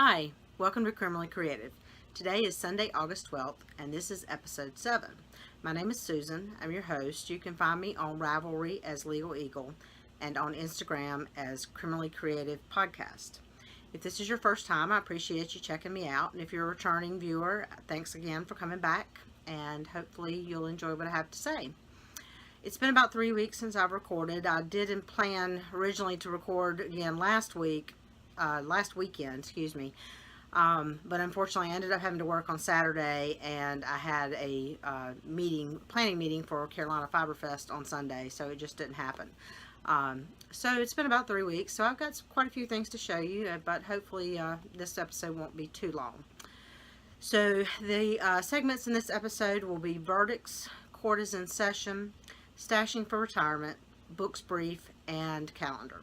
Hi, welcome to Criminally Creative. Today is Sunday, August 12th, and this is episode 7. My name is Susan. I'm your host. You can find me on Ravelry as Legal Eagle and on Instagram as Criminally Creative Podcast. If this is your first time, I appreciate you checking me out. And if you're a returning viewer, thanks again for coming back, and hopefully you'll enjoy what I have to say. It's been about 3 weeks since I've recorded. I didn't plan originally to record again last weekend, excuse me. But unfortunately I ended up having to work on Saturday, and I had a planning meeting for Carolina Fiber Fest on Sunday, so it just didn't happen. So it's been about 3 weeks, so I've got quite a few things to show you, but hopefully this episode won't be too long. So the segments in this episode will be verdicts, court is in session, stashing for retirement, books brief, and calendar.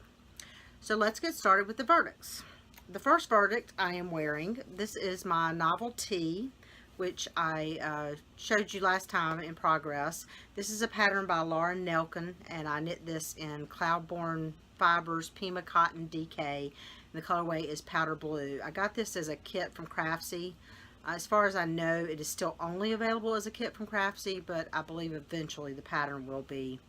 So let's get started with the verdicts. The first verdict I am wearing, this is my Novelty, which I showed you last time in progress. This is a pattern by Laura Nelkin, and I knit this in Cloudborne Fibers Pima Cotton DK, and the colorway is powder blue. I got this as a kit from Crafty. As far as I know, it is still only available as a kit from Crafty, but I believe eventually the pattern will be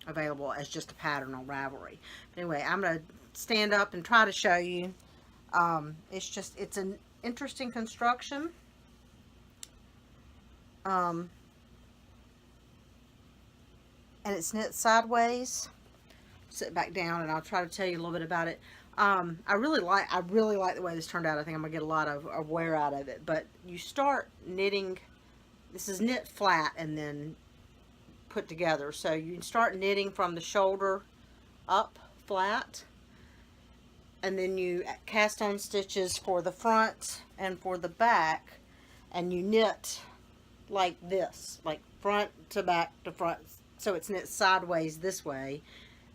available as just a pattern on Ravelry. But anyway, I'm going to stand up and try to show you. It's an interesting construction. And it's knit sideways. Sit back down and I'll try to tell you a little bit about it. I really like the way this turned out. I think I'm gonna get a lot of wear out of it. But you start knitting. This is knit flat and then put together. So you start knitting from the shoulder up flat, and then you cast on stitches for the front and for the back, and you knit like this, like front to back to front, so it's knit sideways this way.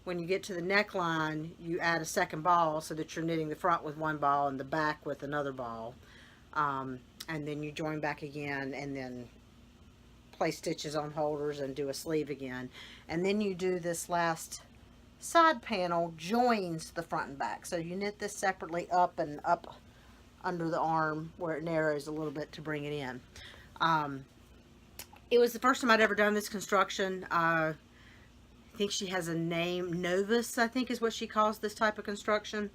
When you get to the neckline, you add a second ball so that you're knitting the front with one ball and the back with another ball, and then you join back again, and then place stitches on holders and do a sleeve again, and then you do this last side panel joins the front and back. So you knit this separately up and up under the arm where it narrows a little bit to bring it in. It was the first time I'd ever done this construction. I think she has a name, Novus, I think is what she calls this type of construction.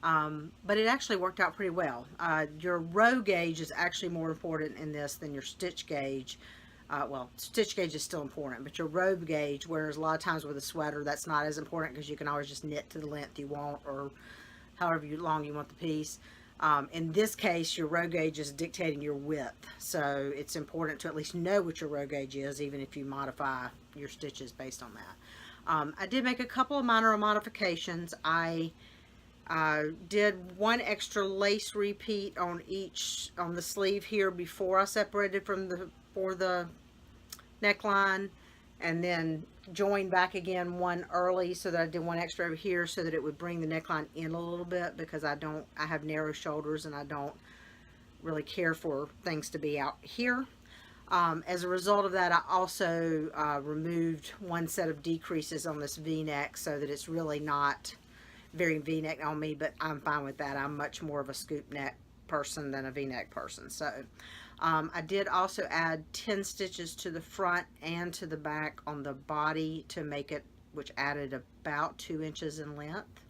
But it actually worked out pretty well. Your row gauge is actually more important in this than your stitch gauge. Well, stitch gauge is still important, but your row gauge, whereas a lot of times with a sweater, that's not as important because you can always just knit to the length you want, or however long you want the piece. In this case, your row gauge is dictating your width, so it's important to at least know what your row gauge is, even if you modify your stitches based on that. I did make a couple of minor modifications. I did one extra lace repeat on the sleeve here before I separated for the neckline, and then joined back again one early, so that I did one extra over here so that it would bring the neckline in a little bit, because I have narrow shoulders and I don't really care for things to be out here. As a result of that, I also removed one set of decreases on this V-neck so that it's really not very V-neck on me, but I'm fine with that. I'm much more of a scoop neck person than a V-neck person. So I did also add 10 stitches to the front and to the back on the body to make it, which added about 2 inches in length,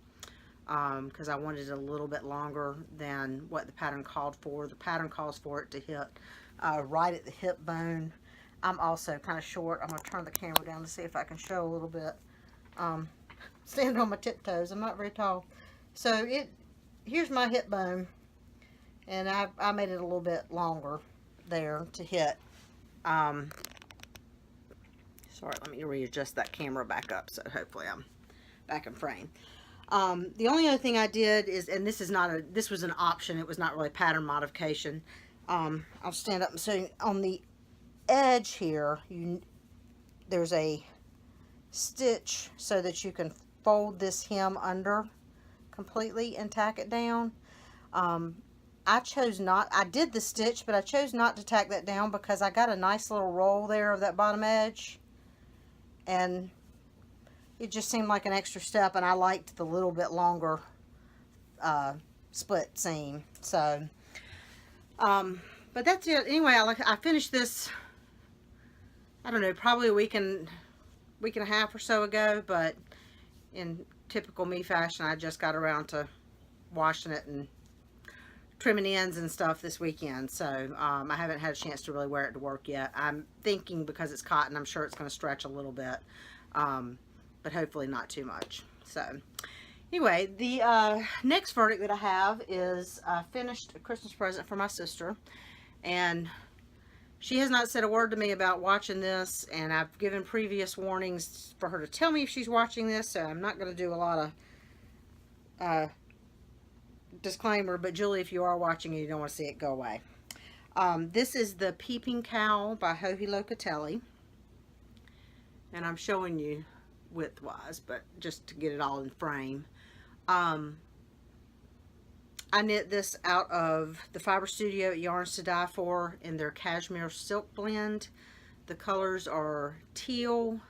because I wanted it a little bit longer than what the pattern called for. The pattern calls for it to hit right at the hip bone. I'm also kind of short. I'm going to turn the camera down to see if I can show a little bit. Stand on my tiptoes. I'm not very tall. So here's my hip bone, and I made it a little bit longer there to hit. Sorry, let me readjust that camera back up, so hopefully I'm back in frame. The only other thing I did is, and this was an option, it was not really a pattern modification. I'll stand up and show on the edge here, there's a stitch so that you can fold this hem under completely and tack it down. I did the stitch, but I chose not to tack that down because I got a nice little roll there of that bottom edge, and it just seemed like an extra step, and I liked the little bit longer split seam. So But that's it. Anyway, I finished this, I don't know, probably a week and a half or so ago, but in typical me fashion, I just got around to washing it and trimming ends and stuff this weekend. So I haven't had a chance to really wear it to work yet. I'm thinking because it's cotton, I'm sure it's going to stretch a little bit, but hopefully not too much. So anyway, the next verdict that I have is I finished a Christmas present for my sister, and she has not said a word to me about watching this, and I've given previous warnings for her to tell me if she's watching this, so I'm not going to do a lot of disclaimer, but Julie, if you are watching and you don't want to see it, go away. This is the Peeping Cow by YoLaSi, and I'm showing you widthwise, but just to get it all in frame. I knit this out of the Fiber Studio at Yarns to Die For in their Cashmere Silk Blend. The colors are teal,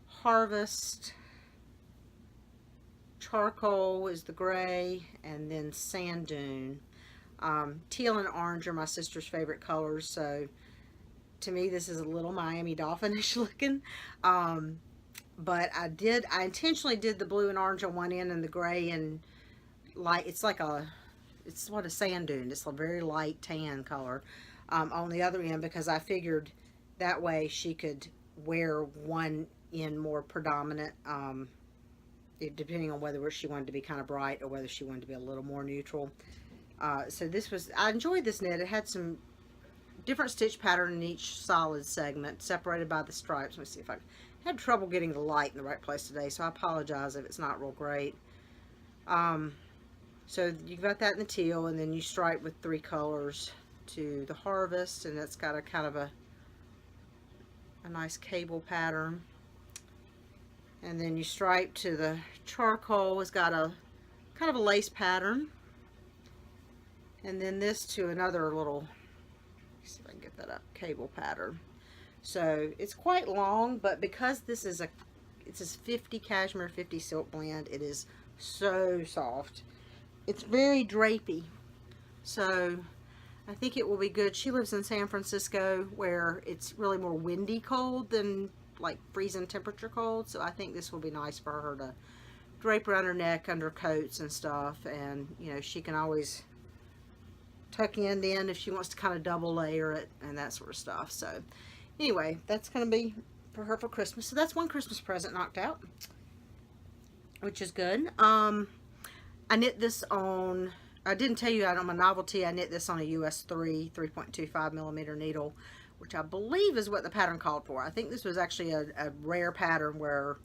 harvest, charcoal is the gray, and then sand dune. Teal and orange are my sister's favorite colors, so to me this is a little Miami Dolphinish looking. But I intentionally did the blue and orange on one end and the gray and light, it's what a sand dune, it's a very light tan color on the other end, because I figured that way she could wear one end more predominant, depending on whether she wanted to be kind of bright or whether she wanted to be a little more neutral. So I enjoyed this knit. It had some different stitch pattern in each solid segment, separated by the stripes. Let me see if I had trouble getting the light in the right place today, so I apologize if it's not real great. So you've got that in the teal, and then you stripe with 3 colors to the harvest, and that's got a kind of a nice cable pattern. And then you stripe to the charcoal, it's got a kind of a lace pattern. And then this to another little, let's see if I can get that up, cable pattern. So it's quite long, but because this is it's a 50 cashmere, 50 silk blend, it is so soft. It's very drapey, so I think it will be good. She lives in San Francisco, where it's really more windy cold than like freezing temperature cold, so I think this will be nice for her to drape around her neck under coats and stuff, and you know, she can always tuck in if she wants to kind of double layer it and that sort of stuff. So anyway, that's going to be for her for Christmas. So that's one Christmas present knocked out, which is good. I knit this on, I didn't tell you on my Novelty, I knit this on a US 3.25 millimeter needle, which I believe is what the pattern called for. I think this was actually a rare pattern where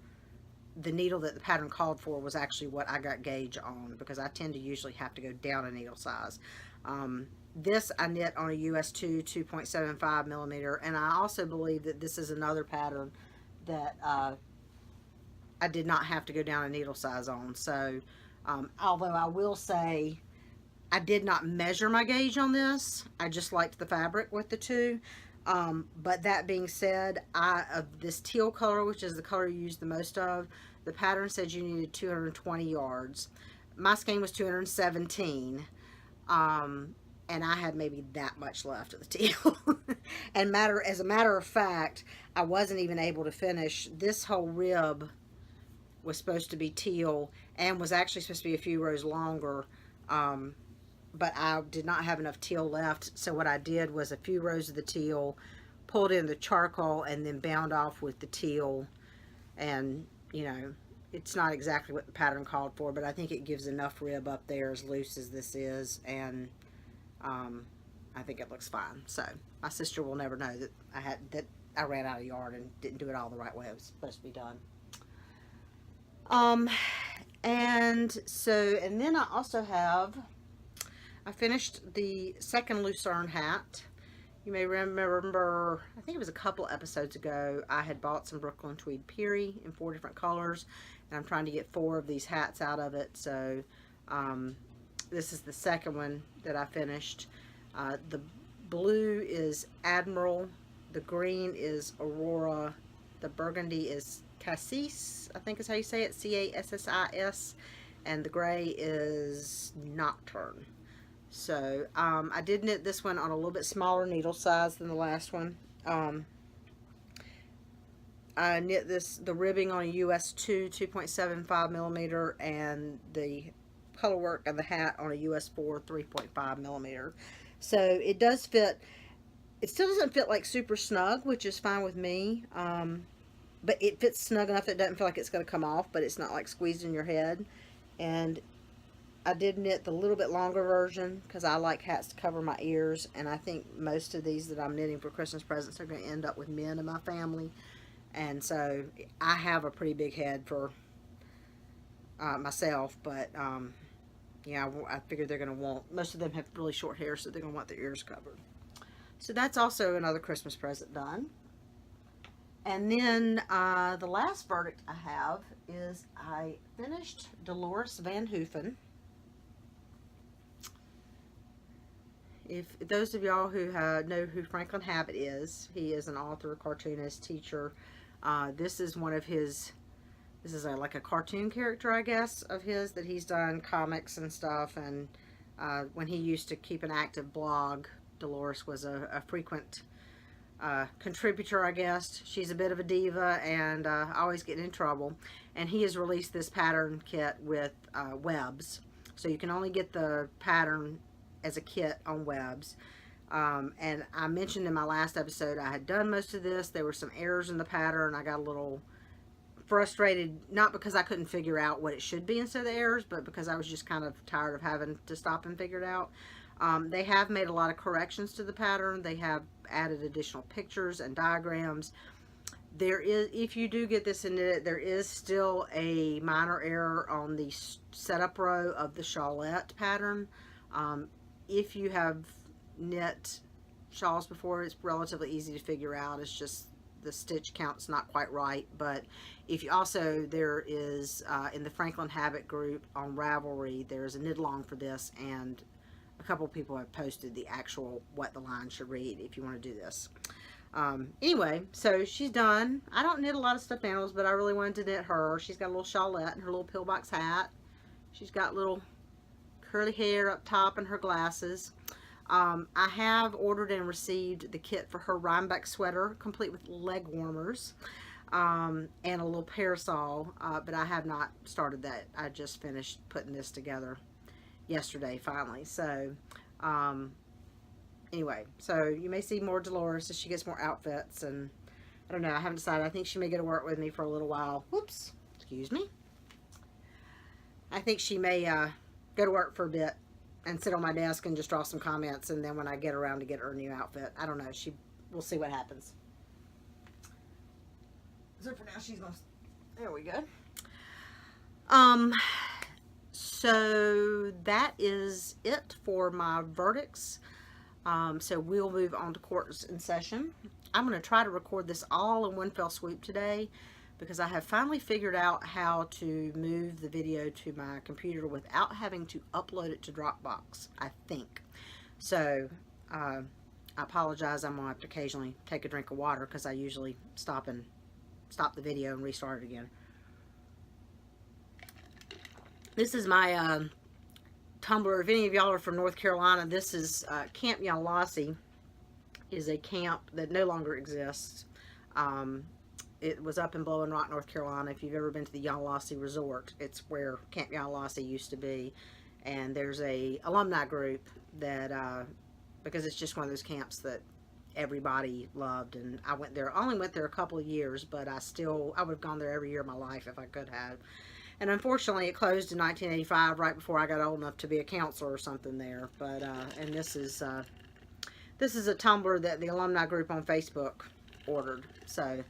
the needle that the pattern called for was actually what I got gauge on, because I tend to usually have to go down a needle size. This I knit on a US 2.75 millimeter, and I also believe that this is another pattern that I did not have to go down a needle size on. So although I will say I did not measure my gauge on this, I just liked the fabric with the two. But that being said, of this teal color, which is the color you use the most of, the pattern said you needed 220 yards. My skein was 217, and I had maybe that much left of the teal. And as a matter of fact, I wasn't even able to finish. This whole rib was supposed to be teal and was actually supposed to be a few rows longer, but I did not have enough teal left, so what I did was a few rows of the teal, pulled in the charcoal, and then bound off with the teal. And you know, it's not exactly what the pattern called for, but I think it gives enough rib up there as loose as this is, and I think it looks fine. So my sister will never know that I ran out of yarn and didn't do it all the right way it was supposed to be done. And then I also have, I finished the second Lucerne hat. You may remember, I think it was a couple episodes ago, I had bought some Brooklyn Tweed Peary in 4 different colors, and I'm trying to get 4 of these hats out of it. So this is the second one that I finished. The blue is Admiral, the green is Aurora, the burgundy is Cassis, I think is how you say it, C-A-S-S-I-S, and the gray is Nocturne. So I did knit this one on a little bit smaller needle size than the last one. I knit the ribbing on a US 2.75 millimeter, and the color work of the hat on a US 4 3.5 millimeter. So it does fit. It still doesn't fit like super snug, which is fine with me. But it fits snug enough that it doesn't feel like it's going to come off, but it's not like squeezed in your head. And I did knit the little bit longer version because I like hats to cover my ears, and I think most of these that I'm knitting for Christmas presents are going to end up with men in my family. And so I have a pretty big head for myself, but yeah, I figure they're going to want, most of them have really short hair, so they're going to want their ears covered. So that's also another Christmas present done. And then the last verdict I have is I finished Dolores Van Hoofen. If those of y'all who know who Franklin Habit is, he is an author, cartoonist, teacher. This is one of his, this is like a cartoon character, I guess, of his that he's done comics and stuff. And when he used to keep an active blog, Dolores was a frequent contributor, I guess. She's a bit of a diva and always getting in trouble. And he has released this pattern kit with webs. So you can only get the pattern as a kit on webs. And I mentioned in my last episode I had done most of this. There were some errors in the pattern. I got a little frustrated, not because I couldn't figure out what it should be instead of the errors, but because I was just kind of tired of having to stop and figure it out. They have made a lot of corrections to the pattern. They have added additional pictures and diagrams. There is, if you do get this and knit it, there is still a minor error on the setup row of the shawlette pattern. If you have knit shawls before, it's relatively easy to figure out. It's just the stitch count's not quite right. But if you also, there is in the Franklin Habit group on Ravelry, there's a knit along for this, and a couple people have posted the actual what the line should read if you want to do this. Anyway, so she's done. I don't knit a lot of stuffed animals, but I really wanted to knit her. She's got a little shawlette and her little pillbox hat. She's got little curly hair up top and her glasses. I have ordered and received the kit for her Rhinebeck sweater, complete with leg warmers, and a little parasol, but I have not started that. I just finished putting this together yesterday finally. So anyway, so you may see more Dolores as she gets more outfits, and I don't know, I haven't decided. I think she may get to work with me for a little while. Whoops, excuse me. I think she may go to work for a bit and sit on my desk and just draw some comments, and then when I get around to get her a new outfit, I don't know, we'll see what happens. So for now she's gonna, there we go. So that is it for my verdicts. So we'll move on to quarters in session. I'm going to try to record this all in one fell swoop today, because I have finally figured out how to move the video to my computer without having to upload it to Dropbox, I think. So I apologize. I'm going to have to occasionally take a drink of water, because I usually stop the video and restart it again. This is my Tumblr. If any of y'all are from North Carolina, this is Camp YoLaSi, is a camp that no longer exists. It was up in Blowing Rock, North Carolina. If you've ever been to the YoLaSi Resort, it's where Camp YoLaSi used to be. And there's a alumni group that, because it's just one of those camps that everybody loved, and I went there. I only went there a couple of years, but I would have gone there every year of my life if I could have. And unfortunately, it closed in 1985, right before I got old enough to be a counselor or something there. But and this is a Tumblr that the alumni group on Facebook ordered. So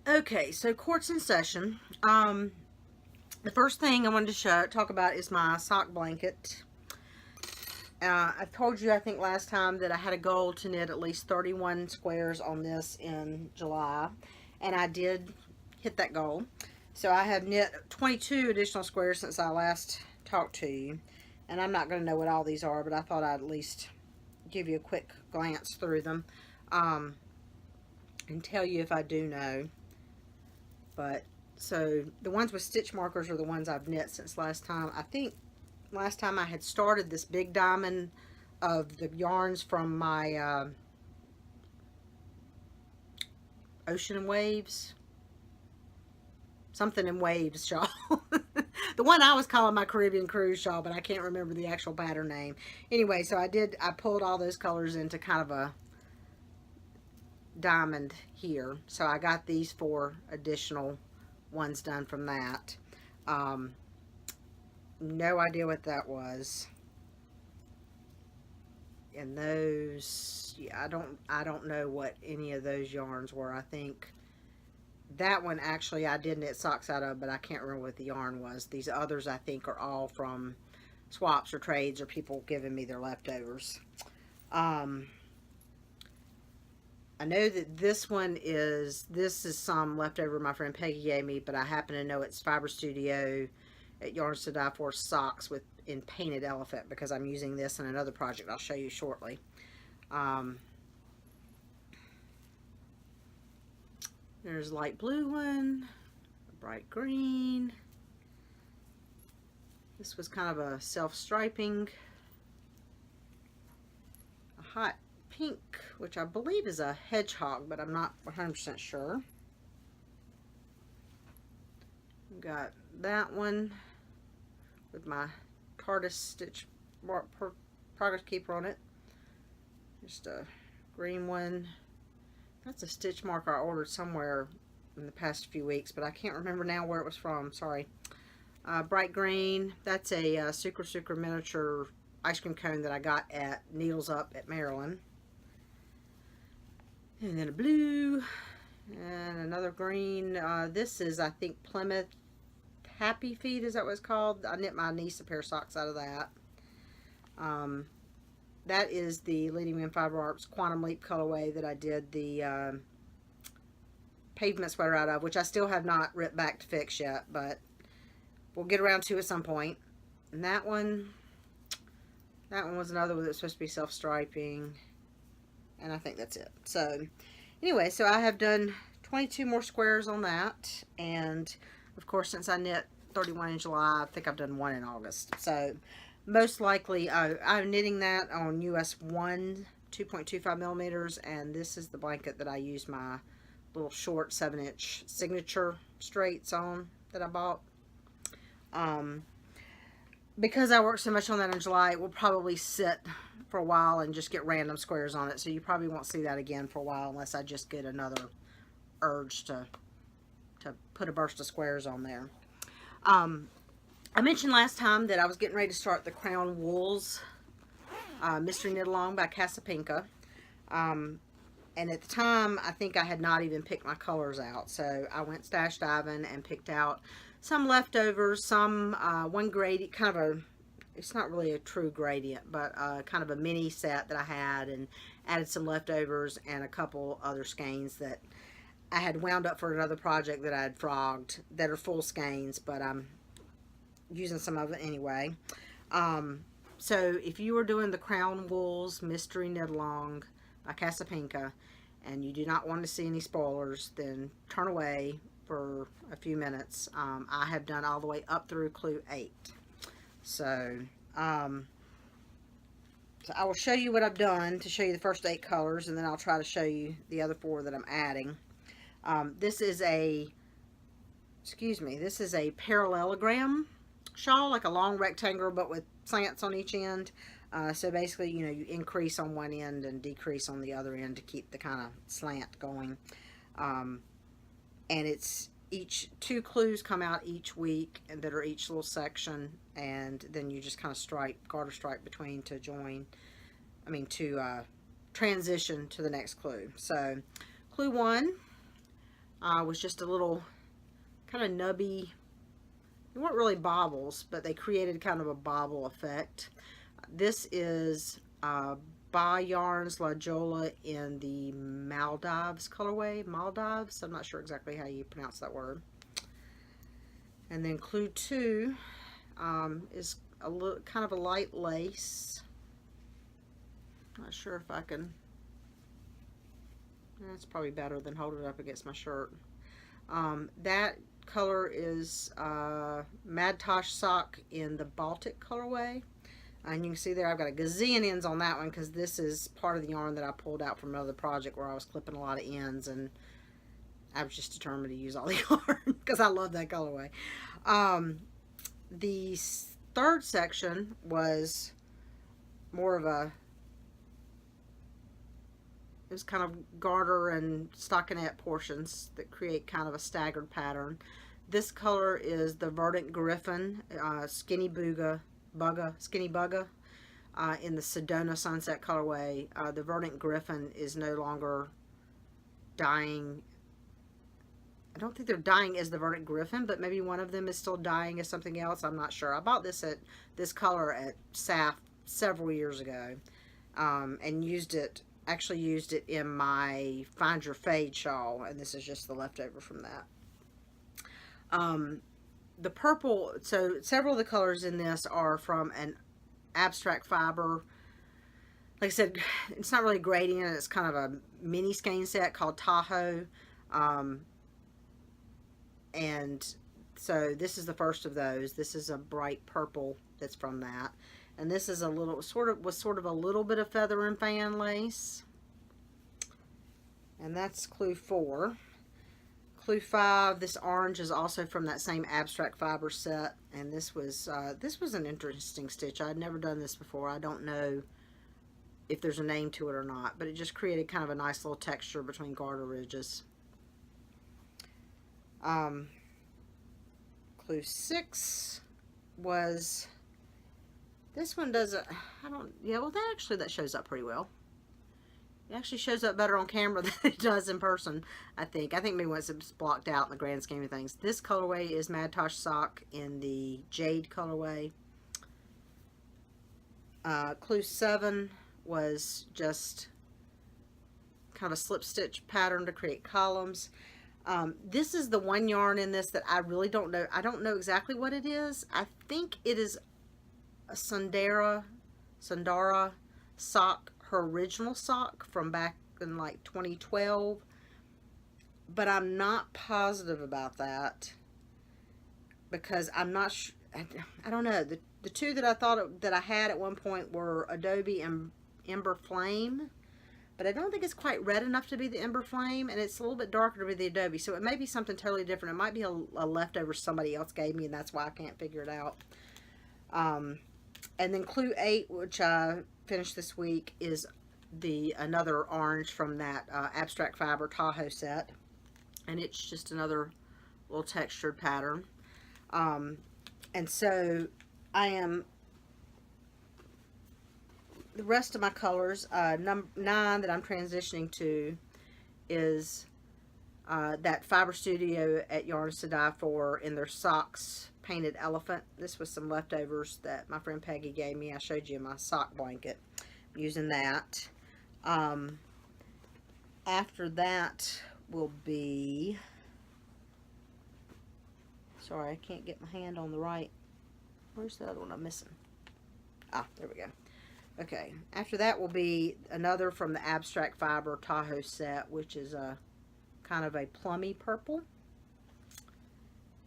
okay, so quarters in session. The first thing I wanted to talk about is my sock blanket. I've told you, I think last time, that I had a goal to knit at least 31 squares on this in July. And I did hit that goal. So I have knit 22 additional squares since I last talked to you. And I'm not going to know what all these are, but I thought I'd at least give you a quick glance through them. And tell you if I do know. But So the ones with stitch markers are the ones I've knit since last time. I think last time I had started this big diamond of the yarns from my Ocean and Waves, something in Waves shawl. The one I was calling my Caribbean Cruise shawl, but I can't remember the actual pattern name. Anyway, so I pulled all those colors into kind of a diamond here. So I got these 4 additional ones done from that. No idea what that was. And those, yeah, I don't know what any of those yarns were. I think that one actually I did knit socks out of, but I can't remember what the yarn was. These others I think are all from swaps or trades or people giving me their leftovers. I know that this is some leftover my friend Peggy gave me, but I happen to know it's Fiber Studio at Yarns to Die For socks in painted elephant, because I'm using this in another project I'll show you shortly. There's a light blue one, a bright green. This was kind of a self-striping, a hot pink, which I believe is a hedgehog, but I'm not 100% sure. We've got that one with my TARDIS stitch progress keeper on it. Just a green one. That's a stitch marker I ordered somewhere in the past few weeks, but I can't remember now where it was from. Sorry. Bright green. That's a Sucre miniature ice cream cone that I got at Needles Up at Maryland. And then a blue and another green. This is, I think, Plymouth Happy Feet. Is that what it's called? I knit my niece a pair of socks out of that. That is the Leading Man Fiber Arts Quantum Leap colorway that I did the pavement sweater out of, which I still have not ripped back to fix yet, but we'll get around to at some point. And that one was another one that's supposed to be self-striping, and I think that's it. So anyway, so I have done 22 more squares on that, and of course, since I knit 31 in July, I think I've done 1 in August. So most likely, I'm knitting that on US 1 2.25 millimeters, and this is the blanket that I use my little short 7-inch signature straights on that I bought. Because I worked so much on that in July, it will probably sit for a while and just get random squares on it, so you probably won't see that again for a while unless I just get another urge to put a burst of squares on there. I mentioned last time that I was getting ready to start the Crown Wools Mystery Knit Along by Casapinka. And at the time, I think I had not even picked my colors out. So I went stash diving and picked out some leftovers, some one gradient, kind of a, it's not really a true gradient, but kind of a mini set that I had, and added some leftovers and a couple other skeins that I had wound up for another project that I had frogged that are full skeins, but I'm using some of it anyway. So if you are doing the Crown Wools Mystery Knit Along by Casapinka and you do not want to see any spoilers, then turn away for a few minutes. I have done all the way up through clue 8. So I will show you what I've done to show you the first 8 colors, and then I'll try to show you the other 4 that I'm adding. This is a parallelogram shawl, like a long rectangle but with slants on each end. So basically, you know, you increase on one end and decrease on the other end to keep the kind of slant going. And it's 2 clues come out each week, and that are each little section, and then you just kind of garter stripe between to transition to the next clue. So clue 1 was just a little kind of nubby. They weren't really bobbles, but they created kind of a bobble effect. This is By Yarns La Jolla in the Maldives colorway. Maldives? I'm not sure exactly how you pronounce that word. And then clue 2 is a little kind of a light lace. Not sure if I can. That's probably better than holding it up against my shirt. That color is Mad Tosh Sock in the Baltic colorway. And you can see there I've got a gazillion ends on that one because this is part of the yarn that I pulled out from another project where I was clipping a lot of ends, and I was just determined to use all the yarn because I love that colorway. The third section was more of a, it was kind of garter and stockinette portions that create kind of a staggered pattern. This color is the Verdant Griffin Skinny Bugga in the Sedona Sunset colorway. The Verdant Griffin is no longer dyeing. I don't think they're dyeing as the Verdant Griffin, but maybe one of them is still dyeing as something else. I'm not sure. I bought this color at SAF several years ago, and actually used it in my Find Your Fade shawl, and this is just the leftover from that. The purple, so several of the colors in this are from an abstract fiber. Like I said, it's not really gradient, it's kind of a mini skein set called Tahoe. And so this is the first of those. This is a bright purple that's from that. And this is a little, sort of a little bit of feather and fan lace. And that's clue 4. Clue 5, this orange is also from that same abstract fiber set. And this was an interesting stitch. I'd never done this before. I don't know if there's a name to it or not, but it just created kind of a nice little texture between garter ridges. Clue 6 was, this one doesn't, that shows up pretty well. It actually shows up better on camera than it does in person, I think. I think maybe once it's blocked out in the grand scheme of things. This colorway is Mad Tosh Sock in the Jade colorway. Clue 7 was just kind of a slip stitch pattern to create columns. This is the one yarn in this that I really don't know. I don't know exactly what it is. I think it is a Sundara sock, her original sock from back in like 2012. But I'm not positive about that because I'm not sure. I don't know. The two that I thought that I had at one point were Adobe and Ember Flame. But I don't think it's quite red enough to be the Ember Flame, and it's a little bit darker to be the Adobe. So it may be something totally different. It might be a leftover somebody else gave me, and that's why I can't figure it out. And then clue 8, which I finished this week, is another orange from that Abstract Fiber Tahoe set. And it's just another little textured pattern. And so I am... The rest of my colors, number 9 that I'm transitioning to is that Fiber Studio at Yarn to Die For in their Socks Painted Elephant. This was some leftovers that my friend Peggy gave me. I showed you my sock blanket. I'm using that. After that will be... Sorry, I can't get my hand on the right. Where's the other one I'm missing? Ah, there we go. Okay, after that will be another from the Abstract Fiber Tahoe set, which is a kind of a plummy purple.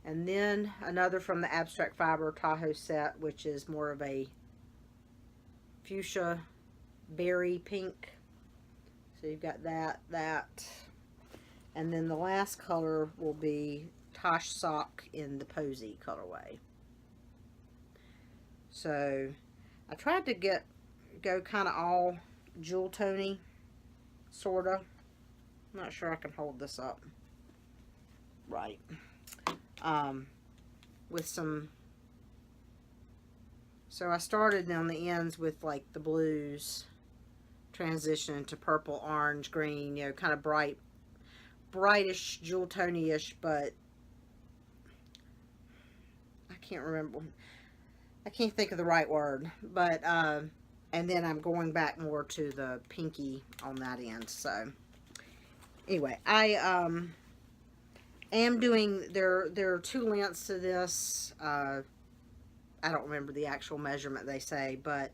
And then another from the Abstract Fiber Tahoe set, which is more of a fuchsia berry pink. So you've got that. And then the last color will be Tosh Sock in the Posy colorway. So I tried to go kind of all jewel tony, sorta. I'm not sure I can hold this up right. With some, so I started on the ends with like the blues, transition to purple, orange, green, you know, kind of brightish, jewel tony-ish, but I can't remember. I can't think of the right word, but and then I'm going back more to the pinky on that end. So anyway, I am doing, there are 2 lengths to this. I don't remember the actual measurement they say, but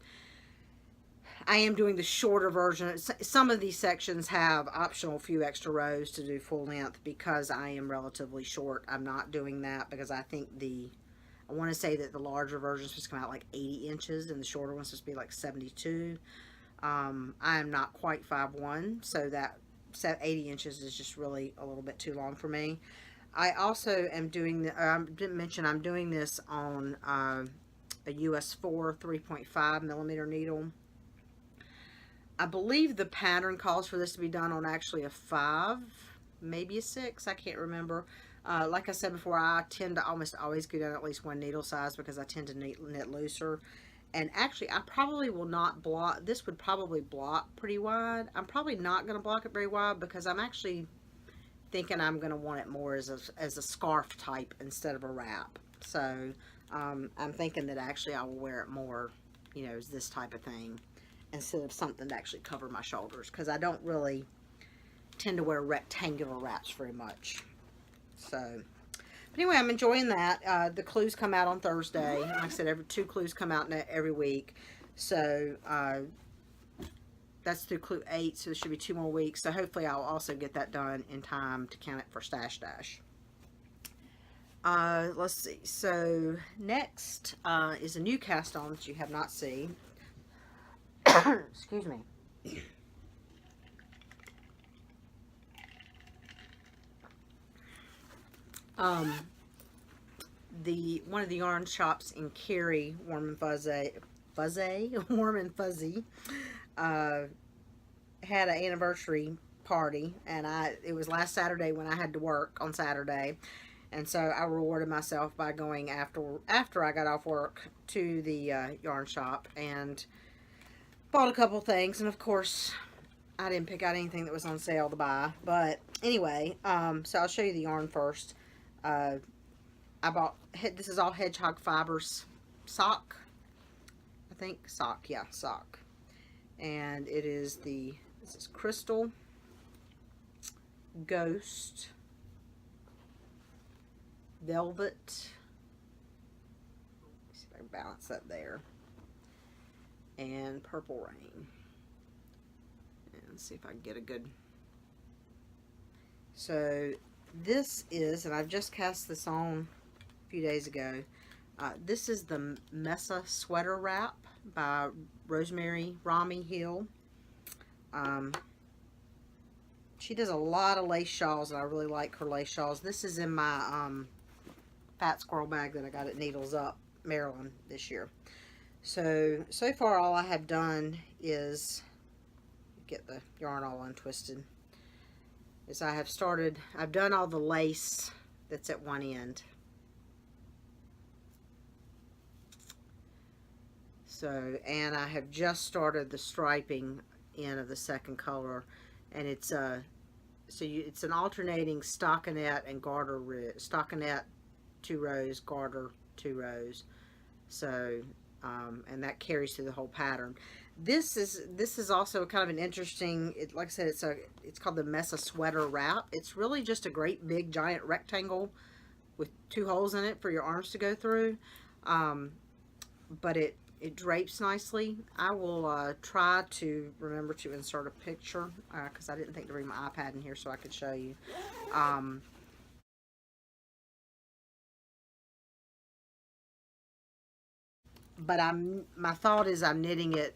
I am doing the shorter version. Some of these sections have optional few extra rows to do full length because I am relatively short. I'm not doing that because I think I want to say that the larger version is supposed to come out like 80 inches and the shorter one's supposed to be like 72. I am not quite 5'1", so that 80 inches is just really a little bit too long for me. I also am doing, I didn't mention I'm doing this on a US 4 3.5 millimeter needle. I believe the pattern calls for this to be done on actually a 5, maybe a 6, I can't remember. Like I said before, I tend to almost always go down at least one needle size because I tend to knit looser. And actually, I probably will not block, this would probably block pretty wide. I'm probably not going to block it very wide because I'm actually thinking I'm going to want it more as a scarf type instead of a wrap. So, I'm thinking that actually I will wear it more, you know, as this type of thing instead of something to actually cover my shoulders because I don't really tend to wear rectangular wraps very much. So, but anyway, I'm enjoying that. The clues come out on Thursday. Like I said, every 2 clues come out every week. So, that's through clue 8, so there should be 2 more weeks. So hopefully I'll also get that done in time to count it for Stash Dash. Let's see. So next is a new cast on that you have not seen. Excuse me. One of the yarn shops in Cary, Warm and Fuzzy, Warm and Fuzzy, had an anniversary party, and it was last Saturday when I had to work on Saturday, and so I rewarded myself by going after I got off work to the yarn shop and bought a couple things, and of course I didn't pick out anything that was on sale to buy, but anyway, so I'll show you the yarn first. I bought, this is all Hedgehog Fibers sock, I think, sock, yeah, sock, and it is this is Crystal, Ghost, Velvet, let's see if I can balance that there, and Purple Rain, and let's see if I can get a good, so this is, and I've just cast this on a few days ago, this is the Mesa Sweater Wrap by Rosemary Rami Hill. She does a lot of lace shawls, and I really like her lace shawls. This is in my Fat Squirrel bag that I got at Needles Up, Maryland this year. So far all I have done is get the yarn all untwisted. Is I've done all the lace that's at one end. So, and I have just started the striping in of the second color, and it's it's an alternating stockinette and garter, stockinette 2 rows, garter 2 rows. So, and that carries through the whole pattern. This is also kind of an interesting, like I said, it's called the Mesa Sweater Wrap. It's really just a great big giant rectangle with 2 holes in it for your arms to go through. But it drapes nicely. I will try to remember to insert a picture because I didn't think to bring my iPad in here so I could show you. But my thought is I'm knitting it,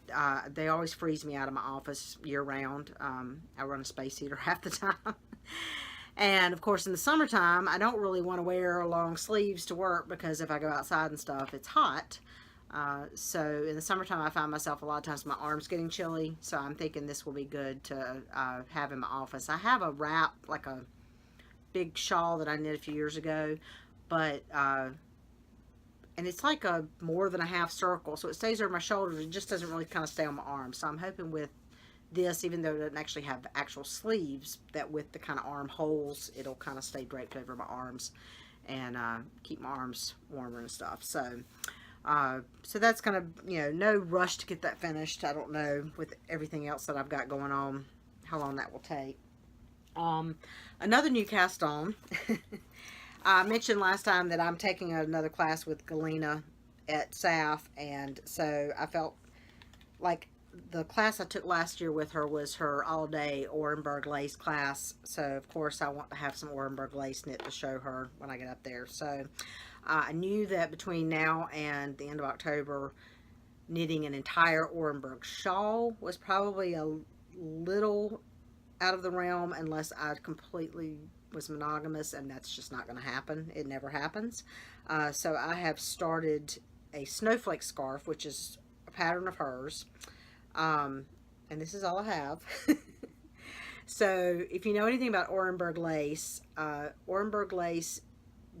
they always freeze me out of my office year round. I run a space heater half the time. And of course in the summertime, I don't really want to wear long sleeves to work because if I go outside and stuff, it's hot. So in the summertime, I find myself a lot of times my arms getting chilly. So I'm thinking this will be good to have in my office. I have a wrap, like a big shawl that I knit a few years ago, but and it's like a more than a half circle, so it stays over my shoulders. It just doesn't really kind of stay on my arms. So I'm hoping with this, even though it doesn't actually have actual sleeves, that with the kind of arm holes, it'll kind of stay draped over my arms and keep my arms warmer and stuff. So so that's kind of, you know, no rush to get that finished. I don't know with everything else that I've got going on how long that will take. Another new cast on. I mentioned last time that I'm taking another class with Galena at SAF, and so I felt like the class I took last year with her was her all-day Orenburg lace class. So, of course, I want to have some Orenburg lace knit to show her when I get up there. So, I knew that between now and the end of October, knitting an entire Orenburg shawl was probably a little out of the realm unless I completely was monogamous, and that's just not going to happen. It never happens. So I have started a snowflake scarf, which is a pattern of hers. And this is all I have. So if you know anything about Orenburg lace,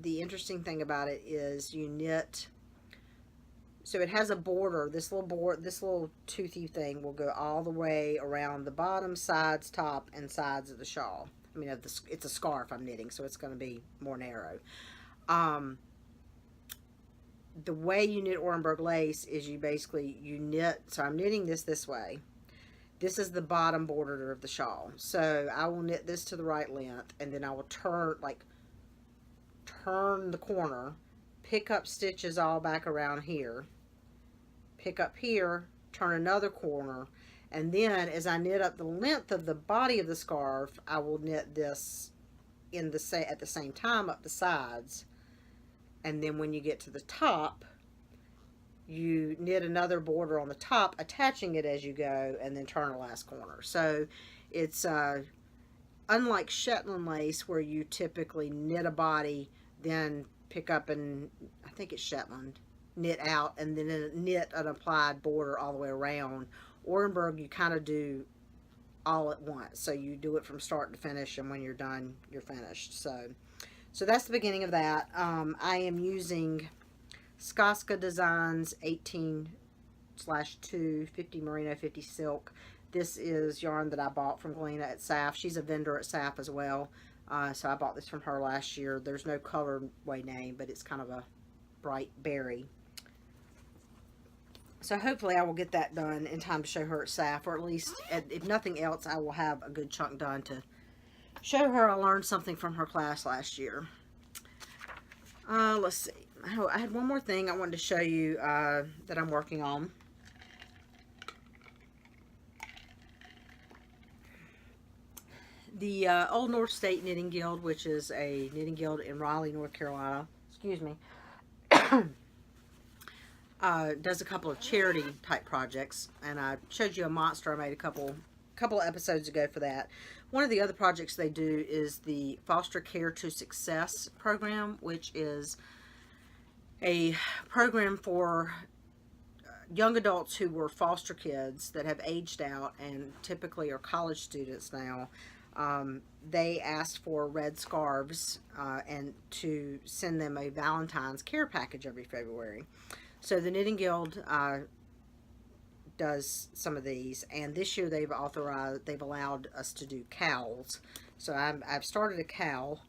the interesting thing about it is you knit, so it has a border. This little toothy thing will go all the way around the bottom, sides, top, and sides of the shawl. I mean, it's a scarf I'm knitting, so it's going to be more narrow. The way you knit Orenburg lace is you knit, so I'm knitting this way. This is the bottom border of the shawl. So I will knit this to the right length, and then I will turn the corner, pick up stitches all back around here, pick up here, turn another corner, and then as I knit up the length of the body of the scarf, I will knit this at the same time up the sides. And then when you get to the top, you knit another border on the top, attaching it as you go, and then turn the last corner. So it's unlike Shetland lace, where you typically knit a body, then pick up and, I think it's Shetland, knit out, and then knit an applied border all the way around. Orenburg, you kind of do all at once. So you do it from start to finish, and when you're done, you're finished. So that's the beginning of that. I am using Skaska Designs 18/2 50 merino 50 silk. This is yarn that I bought from Galena at SAF. She's a vendor at SAF as well. So I bought this from her last year. There's no colorway name, but it's kind of a bright berry. So hopefully I will get that done in time to show her at SAF, or at least, if nothing else, I will have a good chunk done to show her I learned something from her class last year. Let's see. Oh, I had one more thing I wanted to show you that I'm working on. The Old North State Knitting Guild, which is a knitting guild in Raleigh, North Carolina, excuse me, does a couple of charity type projects, and I showed you a monster I made a couple episodes ago for that. One of the other projects they do is the Foster Care to Success program, which is a program for young adults who were foster kids that have aged out and typically are college students now. They asked for red scarves and to send them a Valentine's care package every February. So the Knitting Guild does some of these, and this year they've allowed us to do cowls. So I've started a cowl.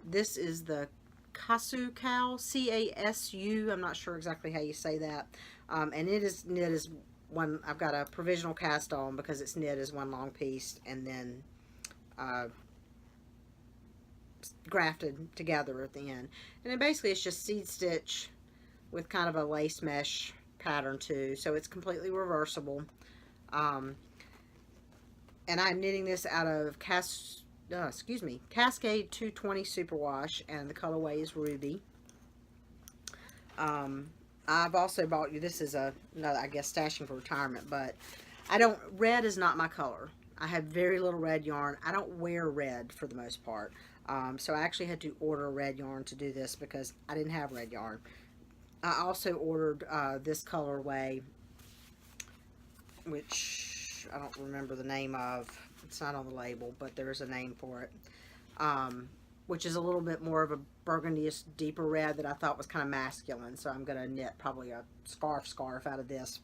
This is the Casu cowl, C-A-S-U. I'm not sure exactly how you say that. And it is knit as one. I've got a provisional cast on because it's knit as one long piece, and then grafted together at the end. And then basically it's just seed stitch with kind of a lace mesh pattern too, so it's completely reversible. And I'm knitting this out of Cascade 220 Superwash, and the colorway is Ruby. I've also bought you, this is another, I guess, stashing for retirement, but red is not my color. I have very little red yarn. I don't wear red for the most part. So I actually had to order red yarn to do this because I didn't have red yarn. I also ordered this colorway, which I don't remember the name of. It's not on the label, but there is a name for it, which is a little bit more of a burgundy-ish, deeper red that I thought was kind of masculine. So I'm going to knit probably a scarf out of this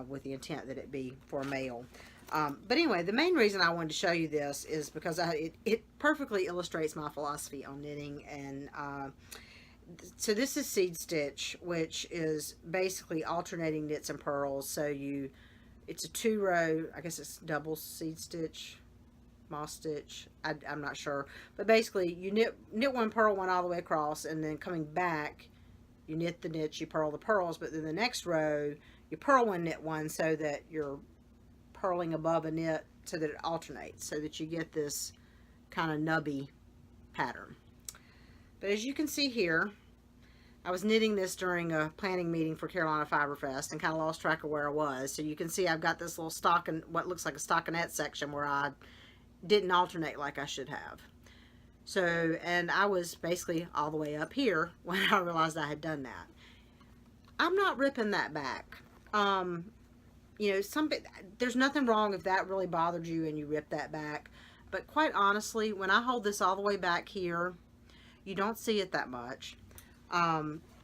with the intent that it be for a male. But anyway, the main reason I wanted to show you this is because it perfectly illustrates my philosophy on knitting. And so this is seed stitch, which is basically alternating knits and purls. So it's a 2-row, I guess it's double seed stitch, moss stitch, I'm not sure. But basically you knit one, purl one all the way across, and then coming back you knit the knits, you purl the purls, but then the next row you purl one, knit one, so that you're purling above a knit so that it alternates, so that you get this kind of nubby pattern. But as you can see here, I was knitting this during a planning meeting for Carolina Fiber Fest and kind of lost track of where I was. So you can see I've got this little stocking, what looks like a stockinette section where I didn't alternate like I should have. So, and I was basically all the way up here when I realized I had done that. I'm not ripping that back. You know, there's nothing wrong if that really bothered you and you rip that back. But quite honestly, when I hold this all the way back here, you don't see it that much.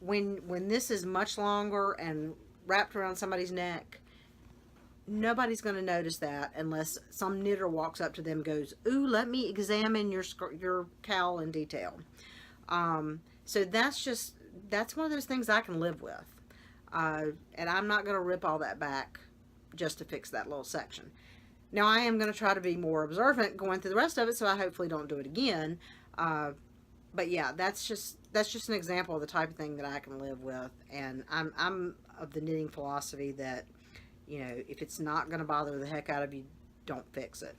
When this is much longer and wrapped around somebody's neck, nobody's going to notice that unless some knitter walks up to them and goes, "Ooh, let me examine your cowl in detail." So that's one of those things I can live with. And I'm not going to rip all that back just to fix that little section. Now I am going to try to be more observant going through the rest of it, so I hopefully don't do it again. But yeah, that's just an example of the type of thing that I can live with. And I'm of the knitting philosophy that, you know, if it's not going to bother the heck out of you, don't fix it.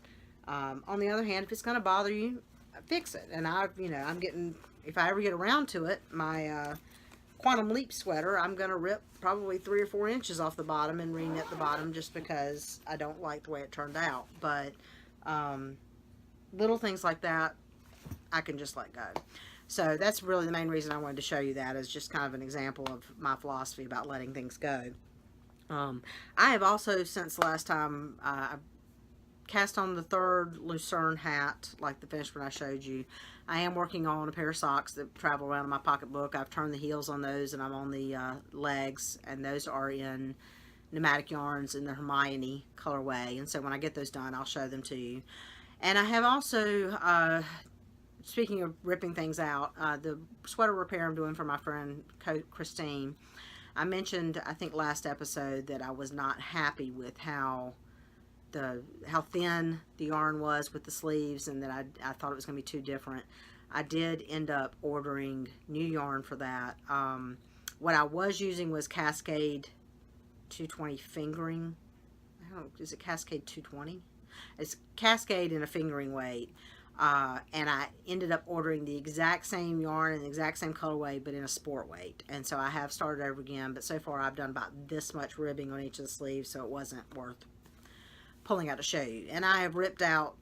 On the other hand, if it's going to bother you, fix it. And I'm getting, if I ever get around to it, my Quantum Leap sweater, I'm going to rip probably 3 or 4 inches off the bottom and re-knit the bottom just because I don't like the way it turned out. But little things like that, I can just let go. So that's really the main reason I wanted to show you that, as just kind of an example of my philosophy about letting things go. I have also, since the last time, I cast on the 3rd Lucerne hat, like the finished one I showed you. I am working on a pair of socks that travel around in my pocketbook. I've turned the heels on those, and I'm on the legs, and those are in pneumatic yarns in the Hermione colorway. And so when I get those done, I'll show them to you. And I have also, speaking of ripping things out, the sweater repair I'm doing for my friend Christine. I mentioned, I think last episode, that I was not happy with how thin the yarn was with the sleeves, and that I thought it was going to be too different. I did end up ordering new yarn for that. What I was using was Cascade 220 fingering. I don't know, is it Cascade 220? It's Cascade in a fingering weight. And I ended up ordering the exact same yarn and the exact same colorway, but in a sport weight. And so I have started over again, but so far I've done about this much ribbing on each of the sleeves, so it wasn't worth pulling out to show you. And I have ripped out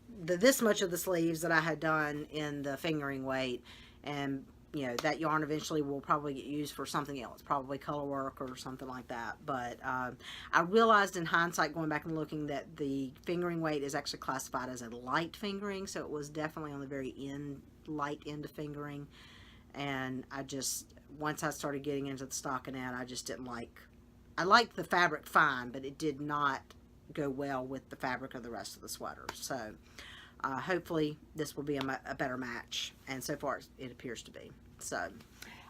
this much of the sleeves that I had done in the fingering weight, and you know, that yarn eventually will probably get used for something else, probably color work or something like that. But I realized in hindsight, going back and looking, that the fingering weight is actually classified as a light fingering, so it was definitely on the very light end of fingering. And I just, once I started getting into the stockinette, I just didn't like, I liked the fabric fine, but it did not go well with the fabric of the rest of the sweater. So hopefully this will be a better match, and so far it appears to be. So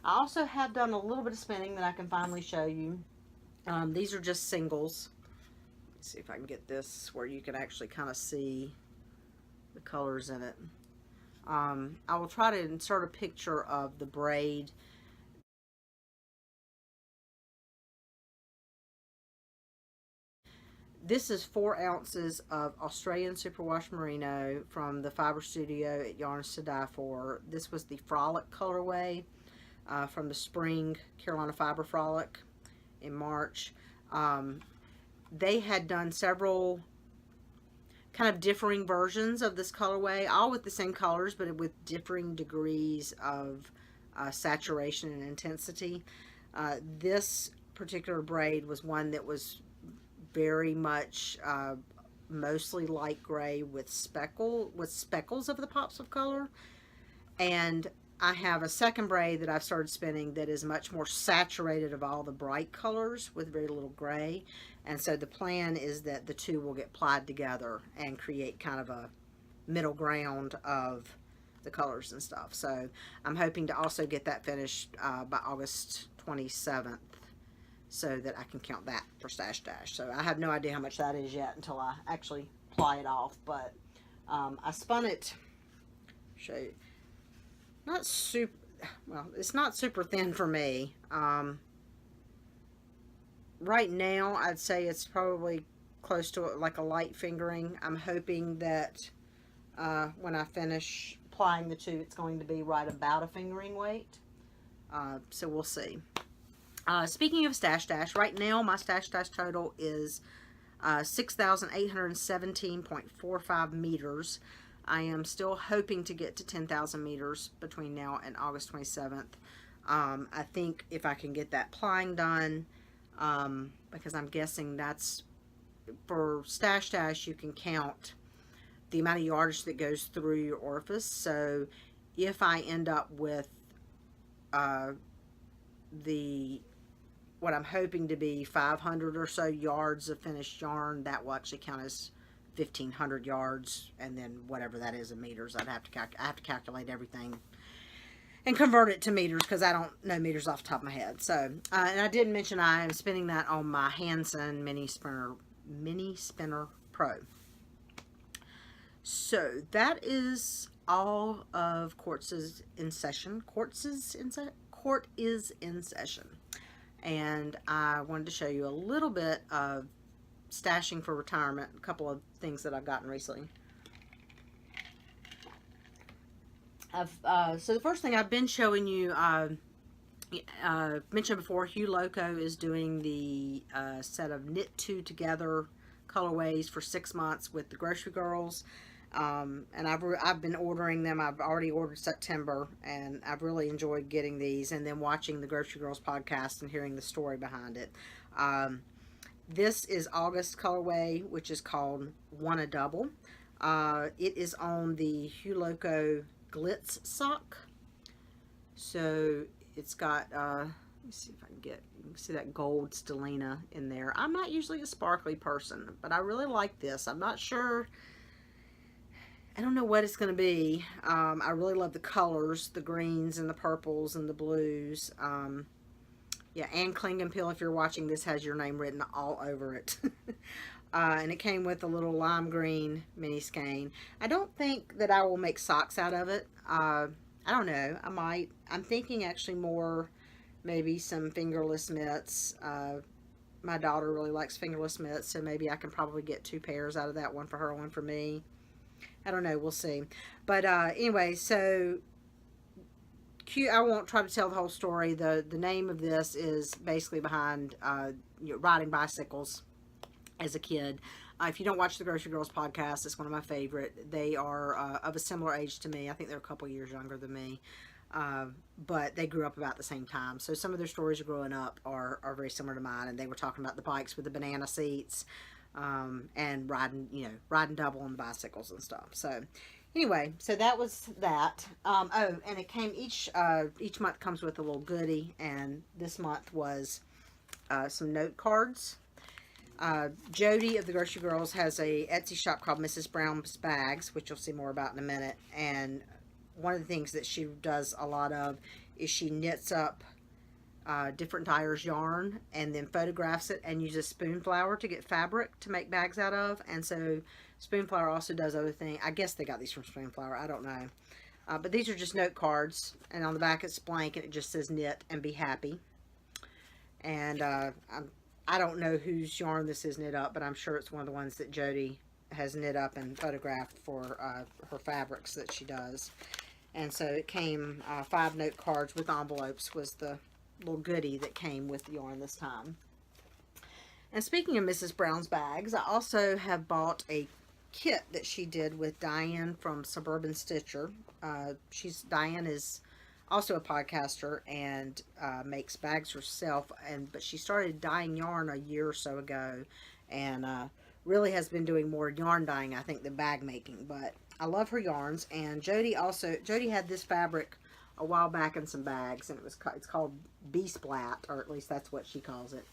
I also have done a little bit of spinning that I can finally show you. These are just singles. Let's see if I can get this where you can actually kind of see the colors in it. I will try to insert a picture of the braid. This is 4 ounces of Australian Superwash Merino from the Fiber Studio at Yarns to Die For. This was the Frolic colorway from the Spring Carolina Fiber Frolic in March. They had done several kind of differing versions of this colorway, all with the same colors, but with differing degrees of saturation and intensity. This particular braid was one that was very much mostly light gray with speckles of the pops of color. And I have a second braid that I've started spinning that is much more saturated of all the bright colors with very little gray. And so the plan is that the two will get plied together and create kind of a middle ground of the colors and stuff. So I'm hoping to also get that finished by August 27th. So that I can count that for Stash Dash. So I have no idea how much that is yet until I actually ply it off. But I spun it, show you, not super, well, it's not super thin for me. right now, I'd say it's probably close to like a light fingering. I'm hoping that when I finish applying the two, it's going to be right about a fingering weight. So we'll see. Speaking of Stash Dash, right now my Stash Dash total is 6,817.45 meters. I am still hoping to get to 10,000 meters between now and August 27th. I think if I can get that plying done, because I'm guessing that's for Stash Dash, you can count the amount of yardage that goes through your orifice. So if I end up with the what I'm hoping to be 500 or so yards of finished yarn, that will actually count as 1,500 yards, and then whatever that is in meters, I have to calculate everything and convert it to meters because I don't know meters off the top of my head. So, and I did mention I am spinning that on my Hanson Mini Spinner Pro. So that is all of Court is in session. Court is in session. And I wanted to show you a little bit of stashing for retirement, a couple of things that I've gotten recently. So the first thing I've been showing you, mentioned before, YoLaSi is doing the set of knit two together colorways for 6 months with the Grocery Girls. And I've been ordering them. I've already ordered September, and I've really enjoyed getting these and then watching the Grocery Girls podcast and hearing the story behind it. This is August colorway, which is called Wanna Double. It is on the YoLaSi Glitz sock. So it's got, let me see if I can get, you can see that gold stellina in there. I'm not usually a sparkly person, but I really like this. I'm not sure, I don't know what it's going to be. I really love the colors, the greens and the purples and the blues. Yeah, Anne Klingenpeel, if you're watching this, has your name written all over it. And it came with a little lime green mini skein. I don't think that I will make socks out of it. I don't know. I might. I'm thinking actually more maybe some fingerless mitts. My daughter really likes fingerless mitts, so maybe I can probably get 2 pairs out of that, one for her, one for me. I don't know. We'll see. But anyway, so I won't try to tell the whole story. The name of this is basically behind riding bicycles as a kid. If you don't watch the Grocery Girls podcast, it's one of my favorite. They are of a similar age to me. I think they're a couple years younger than me. But they grew up about the same time. So some of their stories of growing up are very similar to mine. And they were talking about the bikes with the banana seats. And riding double on the bicycles and stuff. So anyway, so that was that. Oh, and it came each month comes with a little goodie, and this month was some note cards. Jody of the Grocery Girls has a Etsy shop called Mrs. Brown's Bags, which you'll see more about in a minute. And one of the things that she does a lot of is she knits up different dyers yarn and then photographs it and uses spoon flour to get fabric to make bags out of. And so spoon flour also does other things. I guess they got these from spoon flour. I don't know. But these are just note cards, and on the back it's blank and it just says knit and be happy. And I don't know whose yarn this is knit up, but I'm sure it's one of the ones that Jody has knit up and photographed for her fabrics that she does. And so it came 5 note cards with envelopes was the little goodie that came with the yarn this time. And speaking of Mrs. Brown's Bags, I also have bought a kit that she did with Diane from Suburban Stitcher. Diane is also a podcaster and makes bags herself, but she started dyeing yarn a year or so ago, and really has been doing more yarn dyeing, I think, than bag making. But I love her yarns. And Jody had this fabric a while back in some bags, and it's called Bee Splat, or at least that's what she calls it.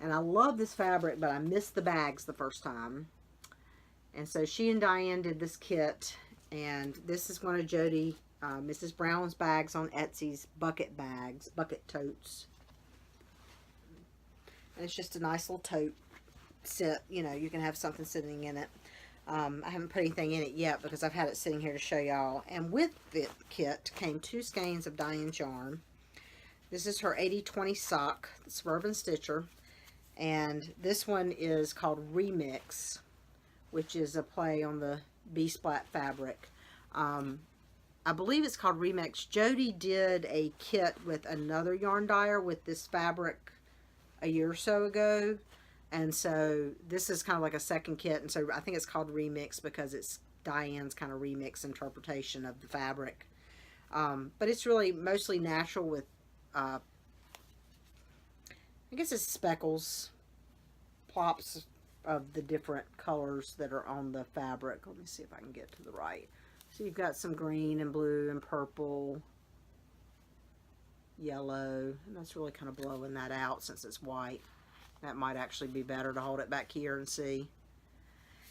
And I love this fabric, but I missed the bags the first time. And so she and Diane did this kit, and this is one of Jody, Mrs. Brown's Bags on Etsy's bucket bags, bucket totes. And it's just a nice little tote set, you can have something sitting in it. I haven't put anything in it yet because I've had it sitting here to show y'all. And with the kit came 2 skeins of Diane's yarn. This is her 80/20 sock, the Suburban Stitcher. And this one is called Remix, which is a play on the B-splat fabric. I believe it's called Remix. Jody did a kit with another yarn dyer with this fabric a year or so ago. And so this is kind of like a second kit. And so I think it's called Remix because it's Diane's kind of remix interpretation of the fabric. But it's really mostly natural with, I guess it's speckles, plops of the different colors that are on the fabric. Let me see if I can get to the right. So you've got some green and blue and purple, yellow, and that's really kind of blowing that out since it's white. That might actually be better to hold it back here and see.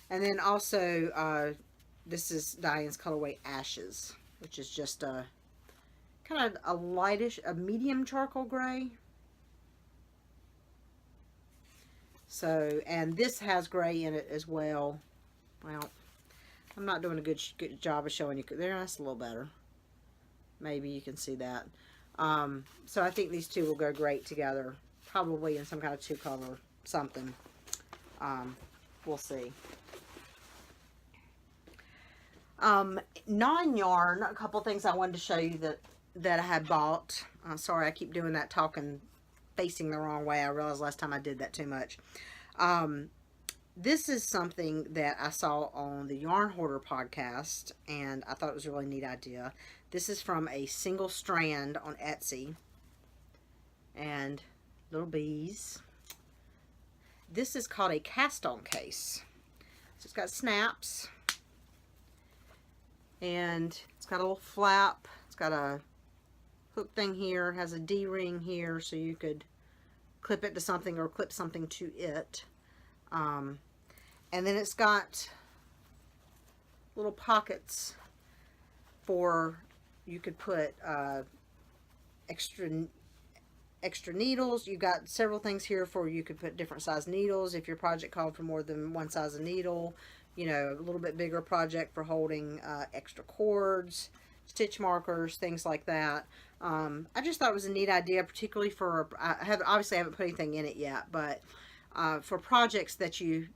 And then also, this is Diane's colorway Ashes, which is just a kind of a lightish, a medium charcoal gray. So, and this has gray in it as well. Well, I'm not doing a good job of showing you. There, that's a little better. Maybe you can see that. So I think these two will go great together. Probably in some kind of two-color something. We'll see. Non-yarn, a couple things I wanted to show you that I had bought. Sorry, I keep doing that talking, facing the wrong way. I realized last time I did that too much. This is something that I saw on the Yarn Hoarder podcast, and I thought it was a really neat idea. This is from a single strand on Etsy, and little bees. This is called a caston case. So it's got snaps, and it's got a little flap. It's got a hook thing here, has a D-ring here, so you could clip it to something or clip something to it. And then it's got little pockets for, you could put extra needles. You've got several things here for, you could put different size needles if your project called for more than one size of needle. You know, a little bit bigger project for holding extra cords, stitch markers, things like that. I just thought it was a neat idea, particularly for, obviously I haven't put anything in it yet, but for projects that you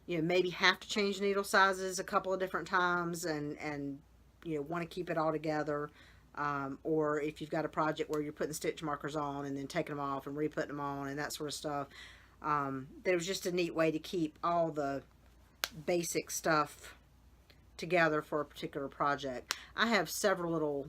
know, maybe have to change needle sizes a couple of different times and you know, want to keep it all together. Or if you've got a project where you're putting stitch markers on and then taking them off and re-putting them on and that sort of stuff. There was just a neat way to keep all the basic stuff together for a particular project. I have several